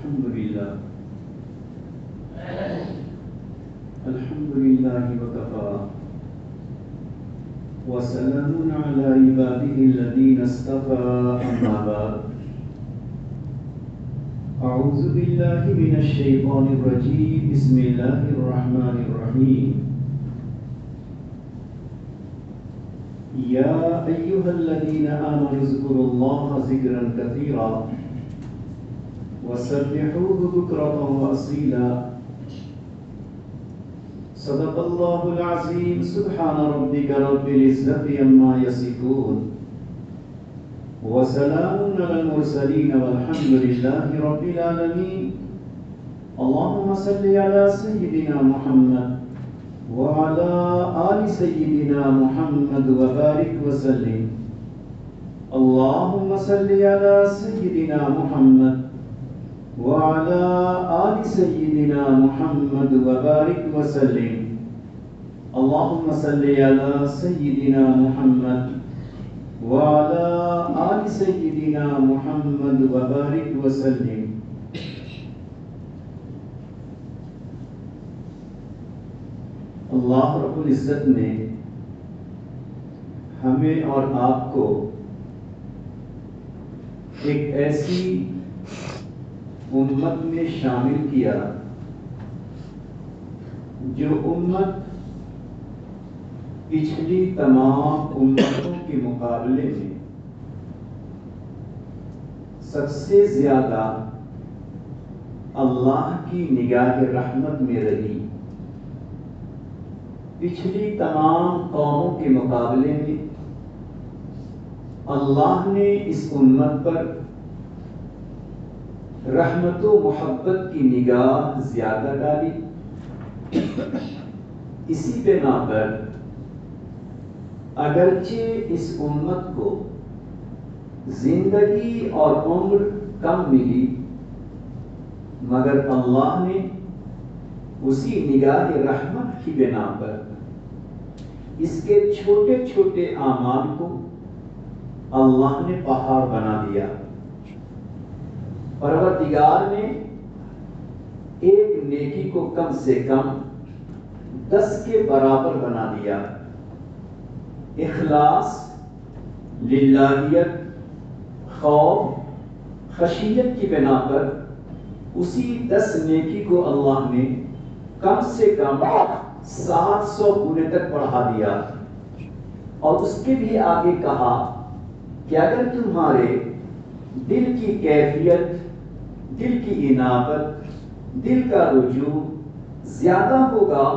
الحمد لله وكفى وسلام على عباده الذين اصطفى أما بعد أعوذ بالله من الشيطان الرجيم بسم الله الرحمن الرحيم يا أيها الذين آمنوا اذكروا الله ذكرا كثيرا وسبحوه بكرة وأصيلا صدق الله العظيم سبحان ربك رب العزة عما يصفون وسلام على المرسلين والحمد لله رب العالمين اللهم صل على سيدنا محمد وعلى آل سيدنا محمد وبارك وسلم اللهم صل على سيدنا محمد وعلى آل سيدنا محمد وبارك وسلم اللهم صل على سيدنا محمد وعلى آل سيدنا محمد وبارك وسلم اللہ رب العزت نے ہمیں اور آپ کو ایک ایسی امت میں شامل کیا جو امت پچھلی تمام امتوں کے مقابلے میں سب سے زیادہ اللہ کی نگاہ رحمت میں رہی. پچھلی تمام قوموں کے مقابلے میں اللہ نے اس امت پر رحمت و محبت کی نگاہ زیادہ ڈالی. اسی بنا پر اگرچہ اس امت کو زندگی اور عمر کم ملی مگر اللہ نے اسی نگاہ رحمت کی بنا پر اس کے چھوٹے چھوٹے اعمال کو اللہ نے پہاڑ بنا دیا. پروردگار نے ایک نیکی کو کم سے کم 10 کے برابر بنا دیا. اخلاص، للہیت، خوف، خشیت کی بنا پر اسی 10 نیکی کو اللہ نے کم سے کم 700 گنے تک بڑھا دیا. اور اس کے بھی آگے کہا کہ اگر تمہارے دل کی کیفیت، دل کی انابت، دل کا رجوع زیادہ ہوگا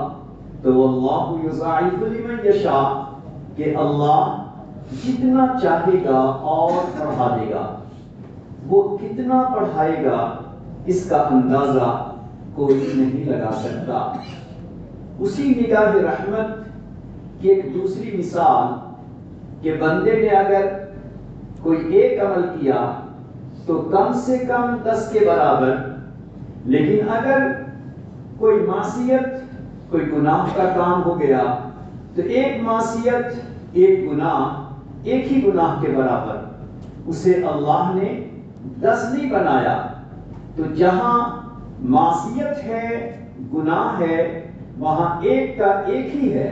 تو اللہ یضاعف لمن یشاء، کہ اللہ جتنا چاہے گا اور بڑھا دے گا. وہ کتنا بڑھائے گا اس کا اندازہ کوئی نہیں لگا سکتا. اسی نگاہ رحمت کی ایک دوسری مثال کہ بندے نے اگر کوئی ایک عمل کیا تو کم سے کم 10 کے برابر، لیکن اگر کوئی معصیت، کوئی گناہ کا کام ہو گیا تو ایک معصیت، ایک گناہ، ایک ہی گناہ کے برابر، اسے اللہ نے 10 نہیں بنایا. تو جہاں معصیت ہے، گناہ ہے، وہاں ایک کا ایک ہی ہے،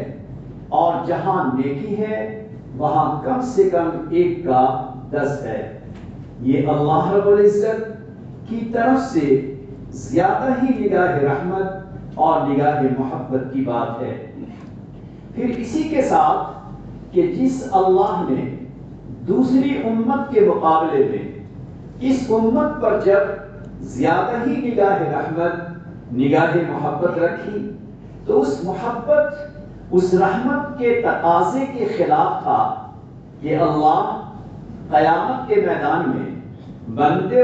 اور جہاں نیکی ہے وہاں کم سے کم ایک کا 10 ہے. یہ اللہ رب العزت کی طرف سے زیادہ ہی نگاہ رحمت اور نگاہ محبت کی بات ہے. پھر اسی کے ساتھ کہ جس اللہ نے دوسری امت کے مقابلے میں اس امت پر جب زیادہ ہی نگاہ رحمت، نگاہ محبت رکھی تو اس محبت، اس رحمت کے تقاضے کے خلاف تھا کہ اللہ قیامت کے میدان میں بندے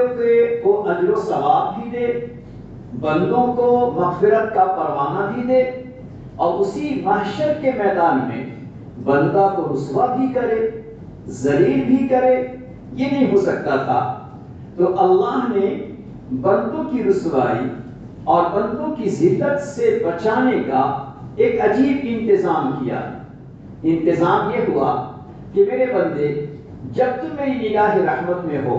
کو اجر و ثواب بھی دے، بندوں کو مغفرت کا پروانہ بھی دے، اور اسی محشر کے میدان میں بندہ کو رسوا بھی کرے، ذلیل بھی کرے. یہ نہیں ہو سکتا تھا. تو اللہ نے بندوں کی رسوائی اور بندوں کی ذلت سے بچانے کا ایک عجیب انتظام کیا. انتظام یہ ہوا کہ میرے بندے جب تم میری نگاہ رحمت میں ہو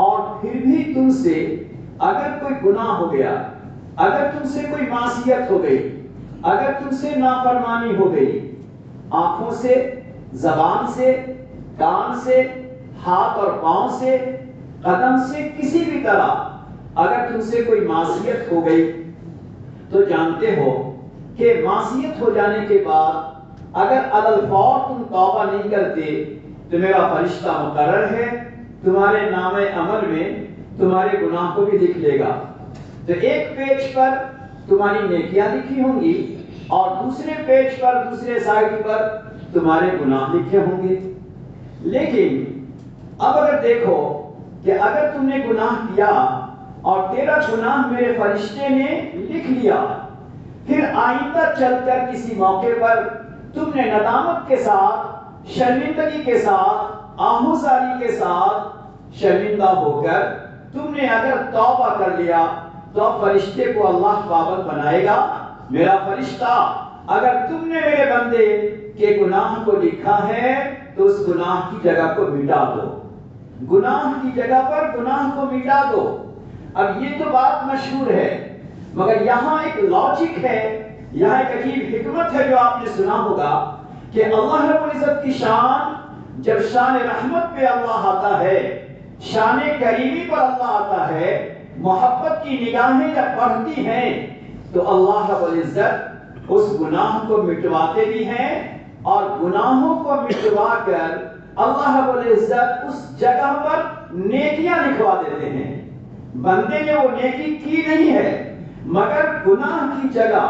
اور پھر بھی تم سے اگر کوئی گناہ ہو گیا، اگر تم سے کوئی معصیت ہو گئی، اگر تم سے نافرمانی ہو گئی، آنکھوں سے، زبان سے، کان سے، ہاتھ اور پاؤں سے، قدم سے، کسی بھی طرح اگر تم سے کوئی معصیت ہو گئی تو جانتے ہو کہ معصیت ہو جانے کے بعد اگر علی الفور تم توبہ نہیں کرتے تو میرا فرشتہ مقرر ہے تمہارے نام عمل میں تمہارے گناہ کو بھی لکھ لے گا۔ تو ایک پیج پر تمہاری نیکیاں لکھی ہوں گی اور دوسرے پیج پر، دوسرے سائڈ پر تمہارے گناہ لکھے ہوں گے۔ لیکن اب اگر دیکھو کہ اگر تم نے گناہ کیا اور تیرا گناہ میرے فرشتے نے لکھ لیا، پھر آئندہ چل کر کسی موقع پر تم نے ندامت کے ساتھ، شرمندگی کے ساتھ، آہوزاری کے ساتھ شرمندہ ہو کر تم نے اگر توبہ کر لیا تو فرشتے کو اللہ پابند بنائے گا، میرا فرشتہ اگر تم نے میرے بندے کے گناہ کو لکھا ہے تو اس گناہ کی جگہ کو مٹا دو، گناہ کی جگہ پر گناہ کو مٹا دو۔ اب یہ تو بات مشہور ہے، مگر یہاں ایک لاجک ہے، یہاں ایک عجیب حکمت ہے جو آپ نے سنا ہوگا کہ اللہ رب العزت کی شان، جب شان رحمت پہ اللہ آتا ہے، شان کریمی پر اللہ آتا ہے، محبت کی نگاہیں جب بڑھتی ہیں تو اللہ رب العزت اس گناہ کو مٹواتے بھی ہیں، اور گناہوں کو مٹوا کر اللہ رب العزت اس جگہ پر نیکیاں لکھوا دیتے ہیں۔ بندے نے وہ نیکی کی نہیں ہے، مگر گناہ کی جگہ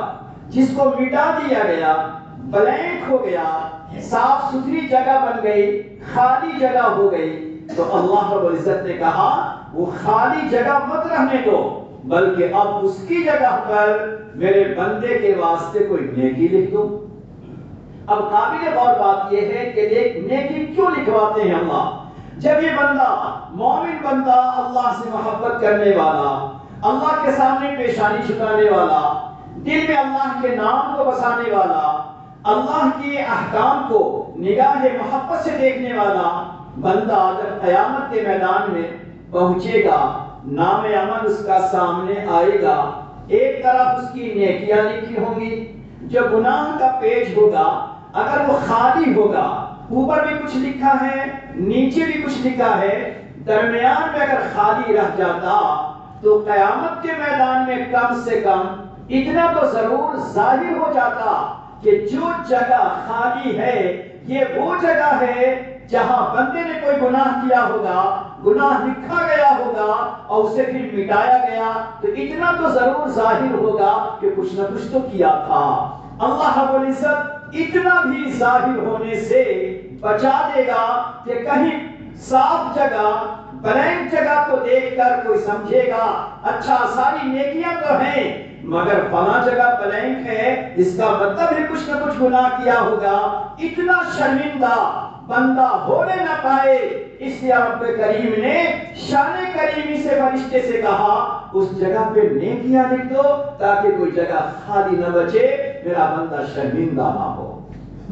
جس کو مٹا دیا گیا، بلینک ہو گیا، صاف ستھری جگہ بن گئی، خالی جگہ ہو گئی، تو اللہ رب العزت نے کہا وہ خالی جگہ مت رہنے دو، بلکہ اب اس کی جگہ پر میرے بندے کے واسطے کوئی نیکی لکھ دو۔ اب قابل غور بات یہ ہے کہ نیکی کیوں لکھواتے ہیں اللہ؟ جب یہ بندہ، مومن بندہ، اللہ سے محبت کرنے والا، اللہ کے سامنے پیشانی جھکانے والا، دل میں اللہ کے نام کو بسانے والا، اللہ کے احکام کو نگاہ محبت سے دیکھنے والا بندہ جب قیامت کے میدان میں پہنچے گا، نام عمل اس کا سامنے آئے گا، ایک طرف اس کی نیکیاں لکھی ہوں گی، جو گناہ کا پیج ہوگا اگر وہ خالی ہوگا، اوپر بھی کچھ لکھا ہے، نیچے بھی کچھ لکھا ہے، درمیان میں اگر خالی رہ جاتا تو قیامت کے میدان میں کم سے کم اتنا تو ضرور ظاہر ہو جاتا کہ جو جگہ خالی ہے یہ وہ جگہ ہے جہاں بندے نے کوئی گناہ کیا ہوگا، گناہ لکھا گیا ہوگا اور اسے پھر مٹایا گیا، تو اتنا تو ضرور ظاہر ہوگا کہ کچھ نہ کچھ تو کیا تھا۔ اللہ رب العزت اتنا بھی ظاہر ہونے سے بچا دے گا کہ کہیں صاف جگہ، بلینک جگہ کو دیکھ کر کوئی سمجھے گا اچھا ساری نیکیاں تو ہیں مگر فلاں جگہ بلینک ہے، اس کا مطلب ہے کچھ نہ کچھ گناہ کیا ہوگا، اتنا شرمندہ بندہ ہونے نہ پائے، اس لیے رب کریم نے شان کریمی سے فرشتے سے کہا اس جگہ پہ نیکیاں لکھ دو تاکہ کوئی جگہ خالی نہ بچے، میرا بندہ شرمندہ نہ ہو۔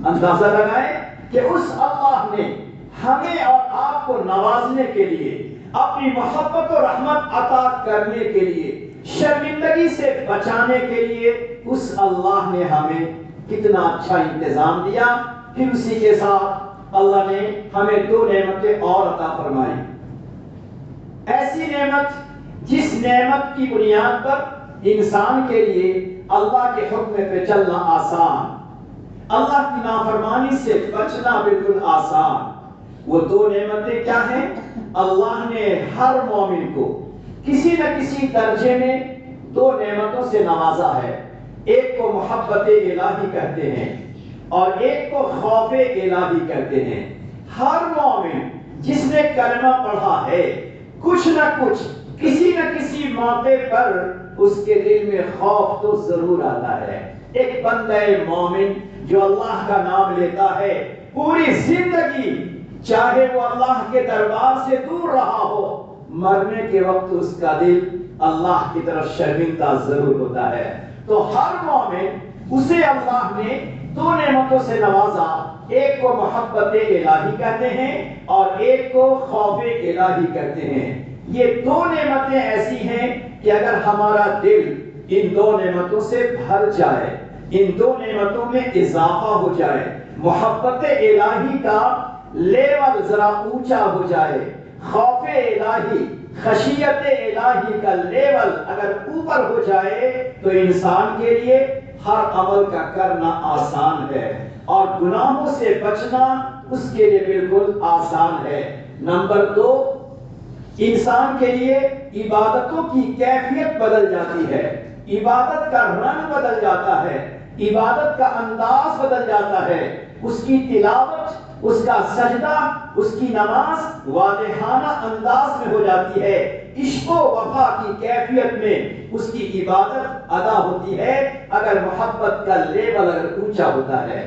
اندازہ لگائیں کہ اس اللہ نے ہمیں اور آپ کو نوازنے کے لیے، اپنی محبت و رحمت عطا کرنے کے لیے، شرمندگی سے بچانے کے لیے، اس اللہ نے ہمیں کتنا اچھا انتظام دیا۔ پھر اسی کے ساتھ اللہ نے ہمیں دو نعمتیں اور عطا فرمائی۔ ایسی نعمت جس نعمت کی بنیاد پر انسان کے لیے اللہ کے حکم پہ چلنا آسان، اللہ کی نافرمانی سے بچنا بالکل آسان۔ وہ دو نعمتیں کیا ہیں؟ اللہ نے ہر مومن کو کسی نہ کسی درجے میں دو نعمتوں سے نوازا ہے، ایک کو محبت الہی کہتے ہیں اور ایک کو خوف الہی کہتے ہیں۔ ہر مومن جس نے کلمہ پڑھا ہے، کچھ نہ کچھ کسی نہ کسی موقع پر اس کے دل میں خوف تو ضرور آتا ہے۔ ایک بندہ مومن جو اللہ کا نام لیتا ہے، پوری زندگی چاہے وہ اللہ کے دربار سے دور رہا ہو، مرنے کے وقت اس کا دل اللہ کی طرف شرمندہ ضرور ہوتا ہے۔ تو ہر مومن اسے اللہ نے دو نعمتوں سے نوازا، ایک کو محبت الہی کہتے ہیں اور ایک کو خوف الہی کہتے ہیں۔ یہ دو نعمتیں ایسی ہیں کہ اگر ہمارا دل ان دو نعمتوں سے بھر جائے، ان دو نعمتوں میں اضافہ ہو جائے، محبت الہی کا لیول ذرا اونچا ہو جائے، خوف الہی، خشیت الہی کا لیول اگر اوپر ہو جائے تو انسان کے لیے ہر عمل کا کرنا آسان ہے اور گناہوں سے بچنا اس کے لیے بالکل آسان ہے۔ نمبر دو، انسان کے لیے عبادتوں کی کیفیت بدل جاتی ہے، عبادت کا رنگ بدل جاتا ہے، عبادت کا انداز بدل جاتا ہے، اس کی تلاوت، اس کا سجدہ، اس کی نماز واضحانہ انداز میں ہو جاتی ہے، عشق و وفا کی کیفیت میں اس کی عبادت ادا ہوتی ہے اگر محبت کا لیول اگر اونچا ہوتا ہے۔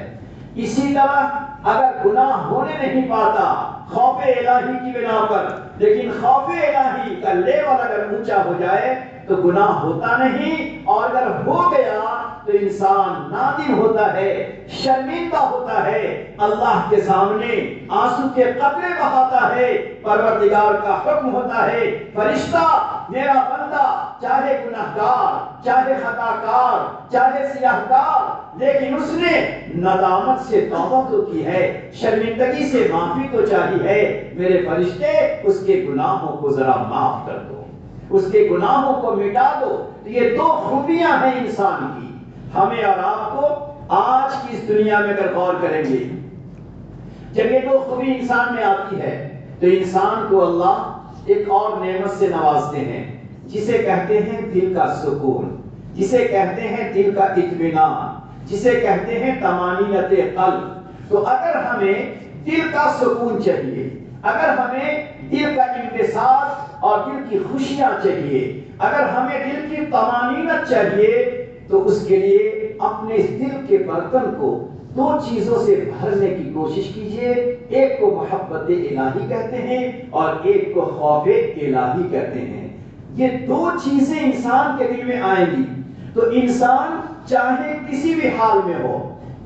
اسی طرح اگر گناہ ہونے نہیں پاتا خوف الہی کی بنا پر، لیکن خوف الہی کا لیول اگر اونچا ہو جائے تو گناہ ہوتا نہیں، اور اگر ہو گیا تو انسان نادم ہوتا ہے، شرمندہ ہوتا ہے، اللہ کے سامنے آنسو کے قطرے بہاتا ہے، پروردگار کا حکم ہوتا ہے فرشتہ میرا بندہ چاہے گناہگار، چاہے خطا کار، چاہے سیاہ کار، لیکن اس نے ندامت سے توبہ تو کی ہے، شرمندگی سے معافی تو چاہی ہے، میرے فرشتے اس کے گناہوں کو ذرا معاف کر دو، اس کے گناہوں کو مٹا دو۔ تو یہ دو خوبیاں ہیں انسان کی، ہمیں اور آپ کو آج کی اس دنیا میں اگر غور کریں گے، جب یہ دو خوبی انسان میں آتی ہے تو انسان کو اللہ ایک اور نعمت سے نوازتے ہیں جسے کہتے ہیں دل کا سکون، جسے کہتے ہیں دل کا اطمینان، جسے کہتے ہیں طمانینت قلب۔ تو اگر ہمیں دل کا سکون چاہیے، اگر ہمیں دل کا انبساط اور دل کی خوشیاں چاہیے، اگر ہمیں دل کی طمانینت چاہیے تو اس کے لیے اپنے اس دل کے برتن کو دو چیزوں سے بھرنے کی کوشش کیجئے، ایک کو محبت الہی کہتے ہیں اور ایک کو خوف الہی کہتے ہیں۔ یہ دو چیزیں انسان کے دل میں آئیں گی تو انسان چاہے کسی بھی حال میں ہو،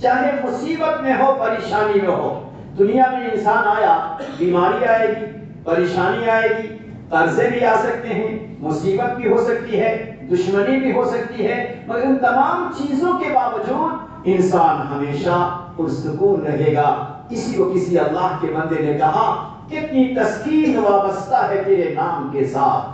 چاہے مصیبت میں ہو، پریشانی میں ہو، دنیا میں انسان آیا، بیماری آئے گی، پریشانی آئے گی، قرضے بھی آ سکتے ہیں، مصیبت بھی ہو سکتی ہے، دشمنی بھی ہو سکتی ہے، مگر ان تمام چیزوں کے باوجود انسان ہمیشہ پرسکون رہے گا۔ اسی کو کسی اللہ کے بندے نے کہا کتنی تسکین وابستہ ہے تیرے نام کے ساتھ،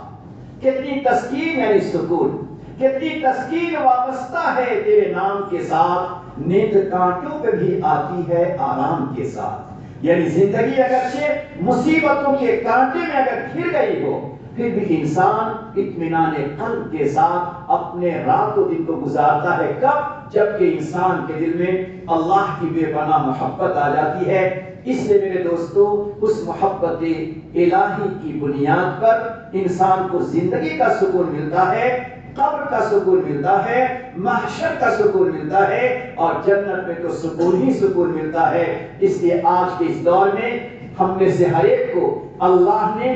کتنی تسکین یعنی سکون، کتنی تسکین وابستہ ہے تیرے نام کے ساتھ، نیند کانٹوں پہ بھی آتی ہے آرام کے ساتھ۔ یعنی زندگی اگرچہ مصیبتوں کے کانٹے میں اگر گھر گئی ہو پھر بھی انسان اطمینان قلب کے ساتھ اپنے رات و دن کو گزارتا ہے۔ کب؟ جبکہ انسان کے دل میں اللہ کی بے پناہ محبت آ جاتی ہے۔ اس لیے میرے دوستو اس محبت الہی کی بنیاد پر انسان کو زندگی کا سکون ملتا ہے، قبر کا سکون ملتا ہے، محشر کا سکون ملتا ہے، اور جنت میں تو سکون ہی سکون ملتا ہے۔ اس لیے آج کے اس دور میں ہم میں سے ہر ایک کو اللہ نے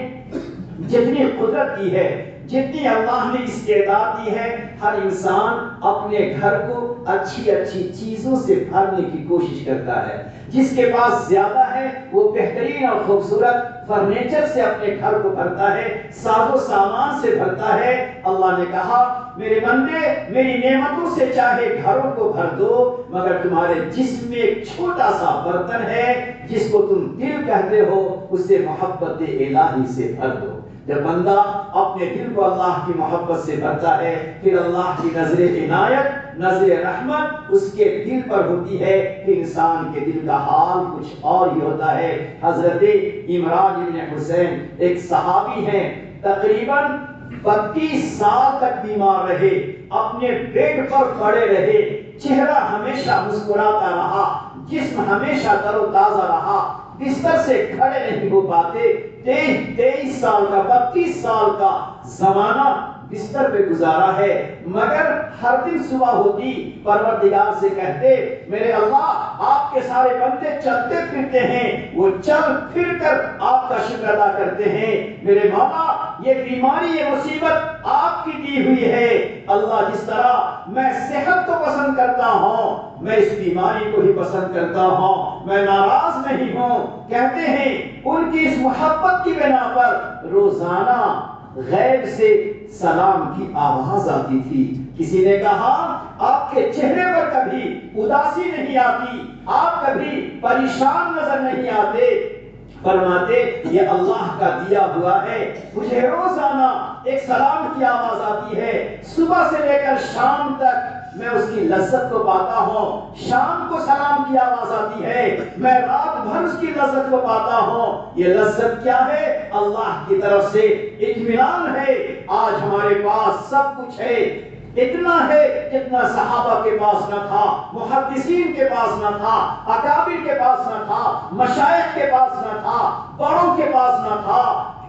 جتنی قدرت دی ہے، جتنی اللہ نے استعداد دی ہے، ہر انسان اپنے گھر کو اچھی اچھی چیزوں سے بھرنے کی کوشش کرتا ہے۔ جس کے پاس زیادہ ہے وہ بہترین اور خوبصورت فرنیچر سے اپنے گھر کو بھرتا ہے، ساز و سامان سے بھرتا ہے۔ اللہ نے کہا میرے بندے میری نعمتوں سے چاہے گھروں کو بھر دو، مگر تمہارے جسم میں ایک چھوٹا سا برتن ہے جس کو تم دل کہتے ہو، اسے محبت الہی سے بھر دو۔ جب بندہ اپنے دل کو اللہ کی محبت سے بھرتا ہے پھر اللہ کی نظر عنایت، نظر رحمت اس کے دل پر ہوتی ہے کہ انسان کے دل کا حال کچھ اور ہی ہوتا ہے۔ حضرت عمران بن حسین ایک صحابی ہیں، تقریباً 32 سال تک بیمار رہے، اپنے بیڈ پر پڑے رہے، چہرہ ہمیشہ مسکراتا رہا، جسم ہمیشہ تر و تازہ رہا، بستر سے کھڑے نہیں ہو پاتے۔ 23 سال کا 32 سال کا زمانہ بستر پہ گزارا ہے، مگر ہر دن صبح ہوتی پروردگار سے کہتے میرے اللہ آپ کے سارے بندے چلتے پھرتے ہیں، وہ چل پھر کر آپ کا شکر ادا کرتے ہیں، میرے مولا یہ بیماری یہ مصیبت آپ کی دی ہوئی ہے، اللہ جس طرح میں صحت کو پسند کرتا ہوں میں اس بیماری کو ہی پسند کرتا ہوں، میں ناراض نہیں ہوں۔ کہتے ہیں ان کی اس محبت کی بنا پر روزانہ غیب سے سلام کی آواز آتی تھی. کسی نے کہا آپ کے چہرے پر کبھی اداسی نہیں آتی, آپ کبھی پریشان نظر نہیں آتے. فرماتے یہ اللہ کا دیا ہوا ہے, مجھے روزانہ ایک سلام کی آواز آتی ہے, صبح سے لے کر شام تک میں اس کی لذت کو پاتا ہوں. شام کو سلام کی آواز آتی ہے, میں رات بھر اس کی لذت کو پاتا ہوں. یہ لذت کیا ہے؟ اللہ کی طرف سے اطمینان ہے. آج ہمارے پاس سب کچھ ہے, اتنا ہے جتنا صحابہ کے پاس نہ تھا, محدثین کے پاس نہ تھا, اکابر کے پاس نہ تھا, مشائخ کے پاس نہ تھا, بڑوں کے پاس نہ تھا,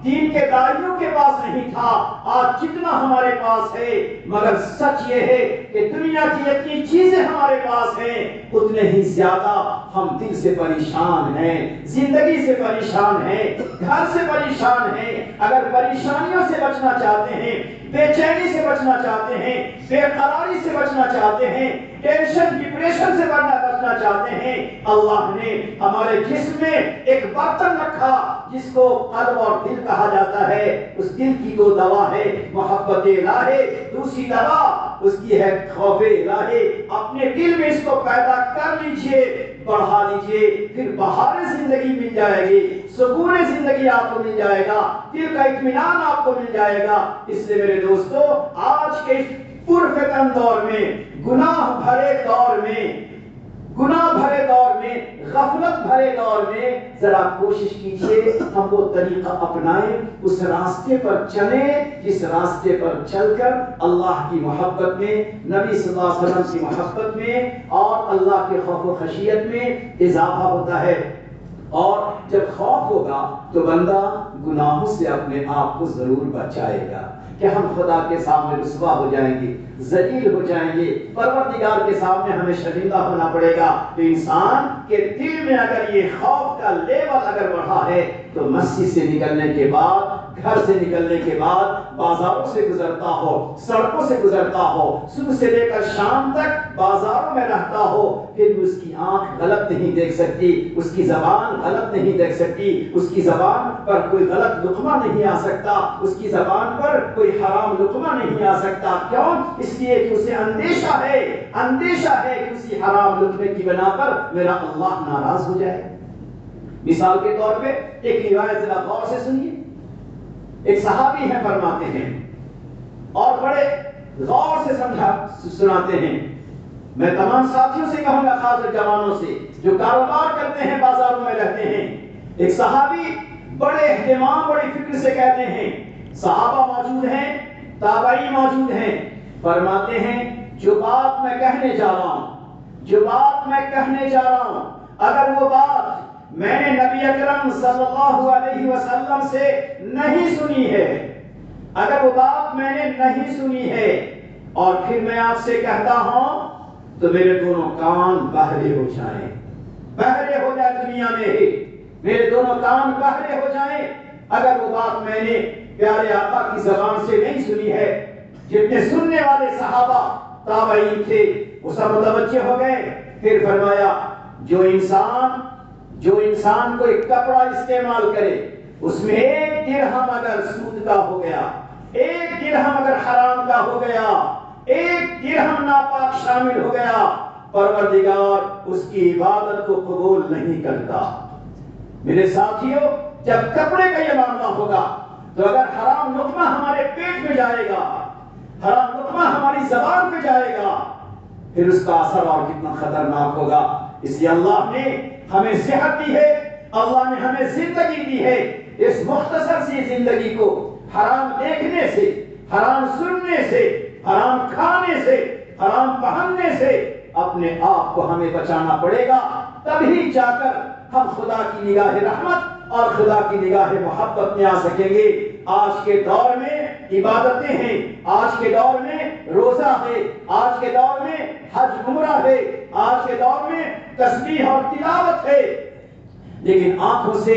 دین کے داعیوں کے پاس نہیں تھا. آج جتنا ہمارے پاس ہے, مگر سچ یہ ہے کہ دنیا کی اتنی چیزیں ہمارے پاس ہیں, اتنے ہی زیادہ ہم دل سے پریشان ہیں, زندگی سے پریشان ہیں, گھر سے پریشان ہیں. اگر پریشانیوں سے بچنا چاہتے ہیں, بے چینی سے بچنا چاہتے ہیں, بے قراری سے بچنا چاہتے ہیں, ٹینشن ڈپریشن سے بچنا چاہتے ہیں, اللہ نے ہمارے جسم میں ایک برتن رکھا جس کو قلب اور دل کہا جاتا ہے. اس دل کی کو دوا ہے محبت الہی, دوسری دوا اس کی ہے خوف الہی. اپنے دل میں اس کو پیدا کر لیجئے, بڑھا لیجئے, پھر بہار زندگی مل جائے گی, سکون زندگی آپ کو مل جائے گا, دل کا اطمینان آپ کو مل جائے گا. اس لیے میرے دوستو, آج کے اس پرفتن دور میں, گناہ بھرے دور میں, غفلت بھرے دور میں, ذرا کوشش کیجئے ہم وہ طریقہ اپنائیں, اس راستے پر چلیں جس راستے پر چل کر اللہ کی محبت میں, نبی صلی اللہ علیہ وسلم کی محبت میں اور اللہ کے خوف و خشیت میں اضافہ ہوتا ہے. اور جب خوف ہوگا تو بندہ گناہوں سے اپنے آپ کو ضرور بچائے گا کہ ہم خدا کے سامنے رسوا ہو جائیں گے, ذلیل ہو جائیں گے, پروردگار کے سامنے ہمیں شرمندہ ہونا پڑے گا. تو انسان کے دل میں اگر یہ خوف کا لیول اگر بڑھا ہے تو مسجد سے نکلنے کے بعد, گھر سے نکلنے کے بعد بازاروں سے گزرتا ہو, سڑکوں سے گزرتا ہو, صبح سے لے کر شام تک بازاروں میں رہتا ہو, پھر اس کی آنکھ غلط نہیں دیکھ سکتی, اس کی زبان غلط نہیں دیکھ سکتی, اس کی زبان پر کوئی غلط لقمہ نہیں آ سکتا, اس کی زبان پر کوئی حرام لقمہ نہیں آ سکتا. کیوں؟ اس لیے کہ اسے اندیشہ ہے کہ اسی حرام لقمے کی بنا پر میرا اللہ ناراض ہو جائے. مثال کے طور پہ ایک روایت ذرا غور سے سنیے. ایک صحابی ہیں, فرماتے ہیں اور بڑے غور سے سناتے ہیں. میں تمام ساتھیوں سے کہوں گا, خاص جوانوں سے جو کاروبار کرتے ہیں, بازاروں میں رہتے ہیں. ایک صحابی بڑے اہتمام, بڑی فکر سے کہتے ہیں, صحابہ موجود ہیں, تابعین موجود ہیں, فرماتے ہیں جو بات میں کہنے جا رہا ہوں اگر وہ بات میں نے نبی اکرم صلی اللہ علیہ وسلم سے نہیں سنی ہے, اور پھر میں آپ سے کہتا ہوں تو میرے دونوں کان بہرے ہو جائیں دنیا میں ہی, میرے دونوں کان بہرے ہو جائیں اگر وہ بات میں نے پیارے آقا کی زبان سے نہیں سنی ہے. جتنے سننے والے صحابہ تابعین تھے وہ سب متوجہ ہو گئے. پھر فرمایا جو انسان کوئی کپڑا استعمال کرے, اس میں 1 درہم اگر سود کا ہو گیا, 1 درہم اگر حرام کا ہو گیا, 1 درہم ناپاک شامل ہو گیا, پروردگار اس کی عبادت کو قبول نہیں کرتا. میرے ساتھیوں, جب کپڑے کا یہ معاملہ ہوگا تو اگر حرام لقمہ ہمارے پیٹ میں جائے گا, حرام لقمہ ہماری زبان پہ جائے گا, پھر اس کا اثر اور کتنا خطرناک ہوگا. اس لیے اللہ نے ہمیں صحت دی ہے, اللہ نے ہمیں زندگی دی ہے. اس مختصر سی زندگی کو حرام دیکھنے سے, حرام سننے سے, حرام کھانے سے, حرام پہننے سے اپنے آپ کو ہمیں بچانا پڑے گا. تبھی جا کر ہم خدا کی نگاہ رحمت اور خدا کی نگاہ محبت میں آ سکیں گے. آج کے دور میں عبادتیں ہیں, آج کے دور میں روزہ ہے, آج کے دور میں حج عمرہ ہے, آج کے دور میں تسبیح اور تلاوت ہے, لیکن آنکھوں سے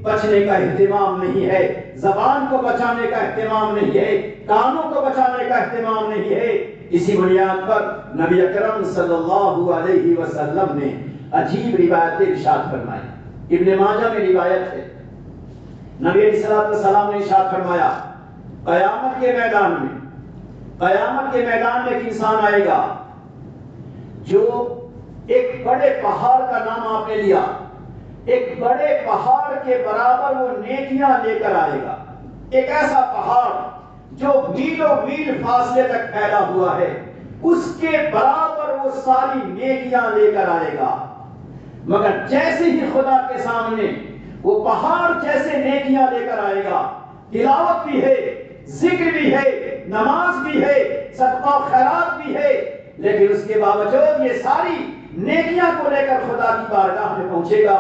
بچنے کا اہتمام نہیں ہے, زبان کو بچانے کا اہتمام نہیں ہے, کانوں کو بچانے کا اہتمام نہیں ہے. اسی بنیاد پر نبی اکرم صلی اللہ علیہ وسلم نے عجیب روایتیں ارشاد فرمائی. ابن ماجہ میں روایت ہے, نبی علیہ السلام نے ارشاد فرمایا قیامت کے میدان میں ایک انسان آئے گا جو ایک بڑے پہاڑ کا نام آپ نے لیا، ایک بڑے پہاڑ کے برابر وہ نیکیاں لے کر آئے گا، ایک ایسا پہاڑ جو میلوں میل فاصلے تک پھیلا ہوا ہے، اس کے برابر وہ ساری نیکیاں لے کر آئے گا۔ مگر جیسے ہی خدا کے سامنے وہ پہاڑ جیسے نیکیاں لے کر آئے گا، تلاوت بھی ہے، ذکر بھی ہے، نماز بھی ہے، صدقہ و خیرات بھی ہے، لیکن اس کے باوجود یہ ساری نیکیاں کو لے کر خدا کی بارگاہ میں پہنچے گا،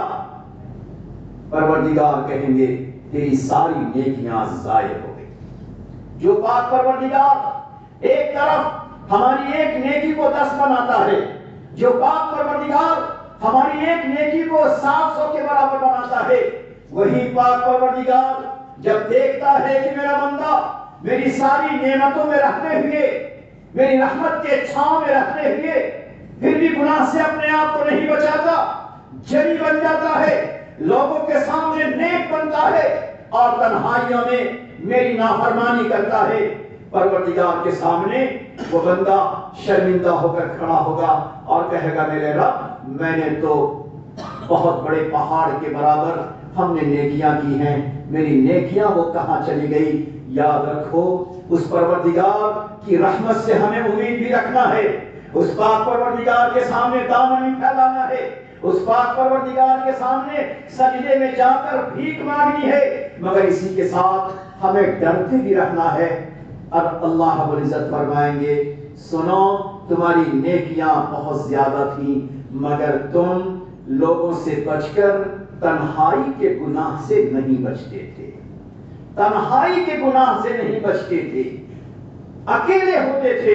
پروردگار کہیں گے تیری ساری نیکیاں ضائع ہو گئی۔ جو پاک پروردگار ایک طرف ہماری ایک نیکی کو 10 بناتا ہے، جو پاک پروردگار ہماری ایک نیکی کو 700 کے برابر بناتا ہے، وہی پاک پروردگار جب دیکھتا ہے کہ میرا بندہ میری ساری نعمتوں میں رہتے ہوئے، میری رحمت کے چھاؤں میں رہتے ہوئے پھر بھی گناہ سے اپنے آپ کو نہیں بچاتا، جری بن جاتا ہے، لوگوں کے سامنے نیک بنتا ہے اور تنہائیوں میں میری نافرمانی کرتا ہے، پروردگار کے سامنے وہ بندہ شرمندہ ہو کر کھڑا ہوگا اور کہے گا میرے رب میں نے تو بہت بڑے پہاڑ کے برابر ہم نے نیکیاں کی ہیں، میری نیکیاں وہ کہاں چلی گئی؟ یاد رکھو اس پروردگار کی رحمت سے ہمیں امید بھی رکھنا ہے، اس پاک پروردگار کے سامنے دامن بھی پھیلانا ہے، اس پاک پروردگار کے سامنے سجدے میں جا کر بھیک مانگنی ہے، مگر اسی کے ساتھ ہمیں ڈرتے بھی رہنا ہے۔ اور اللہ رب العزت فرمائیں گے سنو تمہاری نیکیاں بہت زیادہ تھیں مگر تم لوگوں سے بچ کر تنہائی کے گناہ سے نہیں بچتے تھے، تنہائی کے گناہ سے نہیں بچتے تھے، اکیلے ہوتے تھے،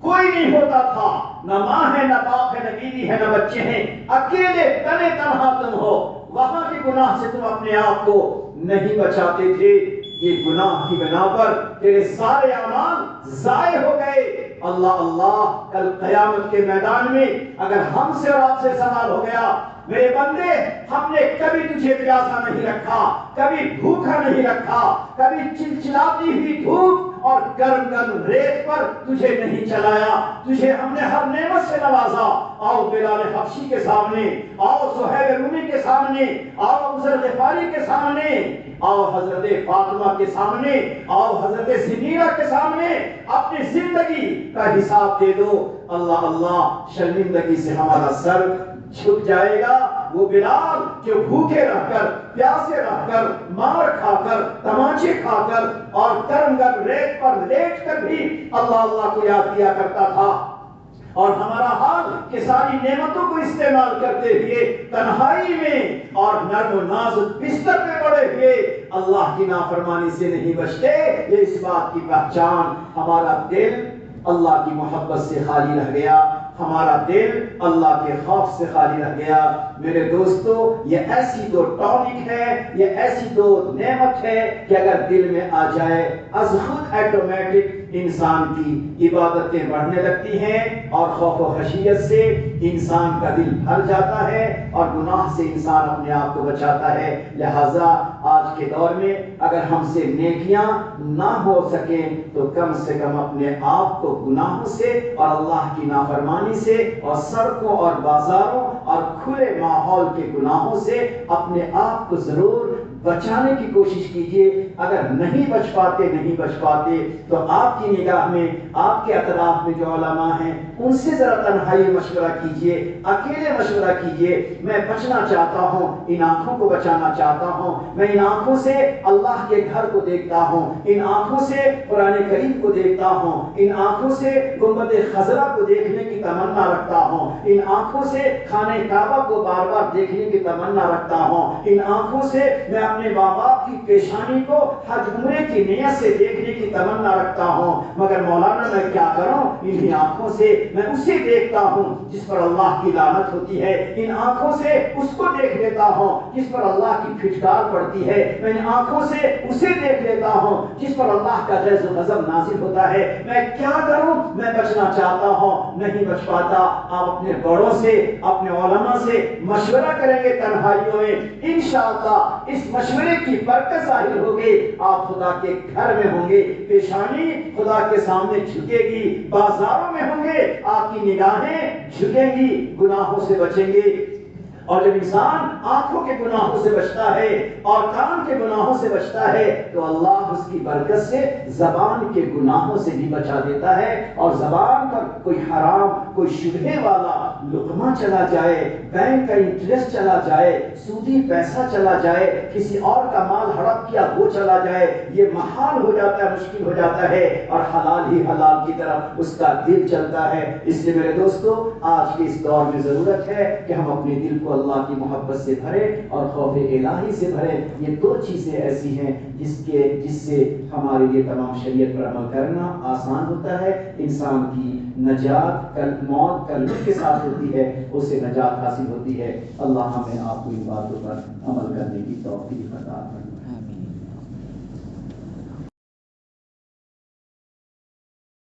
کوئی نہیں ہوتا تھا، نہ ماں ہے نہ باپ ہے نہ بیوی ہے نہ بچے ہیں، اکیلے تنے تنہا تم ہو، وہاں کے گناہ سے تم اپنے آپ کو نہیں بچاتے تھے، یہ گناہ کی بنا پر تیرے سارے اعمال ضائع ہو گئے۔ اللہ اللہ کل قیامت کے میدان میں اگر ہم سے اور آپ سے سوال ہو گیا میرے بندے ہم نے کبھی تجھے پیاسا نہیں رکھا، کبھی بھوکا نہیں رکھا، کبھی چلچلاتی ہوئی دھوپ اور گرم گرم ریت پر تجھے نہیں چلایا، تجھے ہم نے ہر نعمت سے نوازا، آؤ بلال حبشی کے سامنے، آؤ سہیل رومی کے سامنے، آؤ ابو ذر غفاری کے سامنے، آؤ حضرت فاطمہ کے سامنے، آؤ حضرت زنیرہ کے سامنے اپنی زندگی کا حساب دے دو۔ اللہ اللہ شرمندگی سے ہمارا سر جھک جائے گا، وہ بلال جو بھوکے رہ کر پیاسے رہ کر مار کھا کر تماچے کھا کر اور گرم گرم ریت پر لیٹ کر بھی اللہ اللہ کو یاد کیا کرتا تھا، اور ہمارا حال کہ ساری نعمتوں کو استعمال کرتے ہوئے تنہائی میں اور نرم و نازک بستر پہ پڑے ہوئے اللہ کی نافرمانی سے نہیں بچتے، یہ اس بات کی پہچان ہمارا دل اللہ کی محبت سے خالی رہ گیا، ہمارا دل اللہ کے خوف سے خالی رہ گیا۔ میرے دوستو یہ ایسی دو ٹونک ہے، یہ ایسی دو نعمت ہے کہ اگر دل میں آ جائے از خود ایٹومیٹک انسان کی عبادتیں بڑھنے لگتی ہیں اور خوف و خشیت سے انسان کا دل بھر جاتا ہے اور گناہ سے انسان اپنے آپ کو بچاتا ہے۔ لہٰذا آج کے دور میں اگر ہم سے نیکیاں نہ ہو سکیں تو کم سے کم اپنے آپ کو گناہوں سے اور اللہ کی نافرمانی سے اور سڑکوں اور بازاروں اور کھلے ماحول کے گناہوں سے اپنے آپ کو ضرور بچانے کی کوشش کیجئے۔ اگر نہیں بچ پاتے تو آپ کی نگاہ میں آپ کے اطراف میں جو علماء ہیں ان سے ذرا تنہائی مشورہ کیجئے، اکیلے مشورہ کیجئے، میں بچنا چاہتا ہوں، ان آنکھوں کو بچانا چاہتا ہوں، میں ان آنکھوں سے اللہ کے گھر کو دیکھتا ہوں، ان آنکھوں سے قرآن کریم کو دیکھتا ہوں، ان آنکھوں سے گنبد خضرا کو دیکھنے کی تمنا رکھتا ہوں، ان آنکھوں سے خانہ کعبہ کو بار بار دیکھنے کی تمنا رکھتا ہوں، ان آنکھوں سے میں اپنے ماں باپ کی پیشانی کو حج عمرے کی نیت سے دیکھنے کی تمنا رکھتا ہوں، مگر مولانا میں کیا کروں، انہی آنکھوں سے میں اسے دیکھتا ہوں جس پر اللہ کی لعنت ہوتی ہے، ان آنکھوں سے اس کو دیکھ لیتا ہوں جس پر اللہ کی پھٹکار پڑتی ہے، میں ان آنکھوں سے اسے دیکھ لیتا ہوں جس پر اللہ کا غیظ و غضب نازل ہوتا ہے، میں کیا کروں، میں بچنا چاہتا ہوں نہیں بچ پاتا۔ آپ اپنے بڑوں سے اپنے علماء سے مشورہ کریں گے تنہائیوں میں، انشاءاللہ اس مشورے کی برکت ظاہر ہوگی آپ خدا کے گھر میں ہوں گے، پیشانی خدا کے سامنے جھکے گی، بازاروں میں ہوں گے آپ کی نگاہیں جھکیں گی، گناہوں سے بچیں گے۔ اور جب انسان آنکھوں کے گناہوں سے بچتا ہے اور کان کے گناہوں سے بچتا ہے تو اللہ اس کی برکت سے زبان کے گناہوں سے بھی بچا دیتا ہے، اور زبان پر کوئی حرام، کوئی شبہے والا لقمہ چلا جائے، بینک کا انٹرسٹ چلا جائے، سودی پیسہ چلا جائے، کسی اور کا مال ہڑپ کیا وہ چلا جائے، یہ محال ہو جاتا ہے، مشکل ہو جاتا ہے، اور حلال ہی حلال کی طرف اس کا دل چلتا ہے۔ اس لیے میرے دوستو، آج کے اس دور میں ضرورت ہے کہ ہم اپنے دل کو اللہ کی محبت سے بھریں اور خوف الہی سے بھریں۔ یہ دو چیزیں ایسی ہیں جس سے ہمارے لیے تمام شریعت پر عمل کرنا آسان ہوتا ہے، انسان کی نجات موت کلمے کے ساتھ ہوتی ہے، اسے نجات حاصل ہوتی ہے۔ اللہ ہمیں آپ کو ان باتوں پر عمل کرنے کی توفیق عطا فرمائے۔